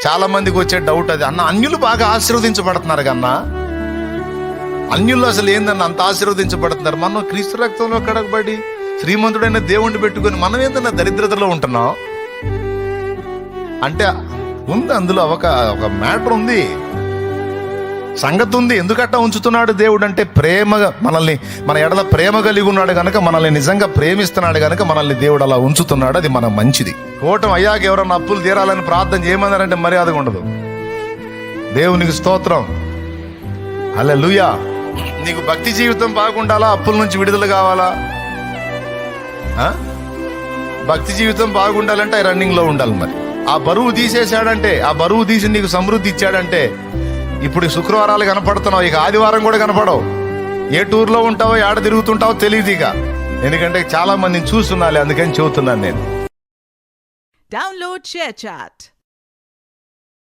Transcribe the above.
చాలా మందికి వచ్చే డౌట్ అది, అన్న అన్యులు బాగా ఆశీర్వదించబడుతున్నారు కన్నా, అన్యులు అసలు ఏందన్న అంత ఆశీర్వదించబడుతున్నారు, మనం క్రీస్తు రక్తంలో కడగబడి శ్రీమంతుడైన దేవుణ్ణి పెట్టుకొని మనం ఏందన్నా దరిద్రతలో ఉంటున్నాం అంటే ఉంది. అందులో ఒక మ్యాటర్ ఉంది, సంగతి ఉంది. ఎందుకట్టా ఉంచుతున్నాడు దేవుడు అంటే ప్రేమగా మనల్ని, మన ఎడల ప్రేమ కలిగి ఉన్నాడు కనుక, మనల్ని నిజంగా ప్రేమిస్తున్నాడు కనుక మనల్ని దేవుడు అలా ఉంచుతున్నాడు. అది మన మంచిది. కూటం అయ్యాక ఎవరన్నా అప్పులు తీరాలని ప్రార్థన చేయమన్నారంటే మర్యాదగా ఉండదు. దేవునికి స్తోత్రం, హల్లెలూయా. నీకు భక్తి జీవితం బాగుండాలా, అప్పుల నుంచి విడుదల కావాలా? భక్తి జీవితం బాగుండాలంటే రన్నింగ్ లో ఉండాలి. మరి ఆ బరువు తీసేశాడంటే, ఆ బరువు తీసి నీకు సమృద్ధి ఇచ్చాడంటే, ఇప్పుడు శుక్రవారాలు కనపడుతున్నావు, ఇక ఆదివారం కూడా కనపడవు. ఏ టూర్లో ఉంటావో ఏడ తిరుగుతుంటావో తెలియదు ఇక. ఎందుకంటే చాలా మందిని చూస్తున్నాలే, అందుకని చెబుతున్నాను నేను. Download ShareChat.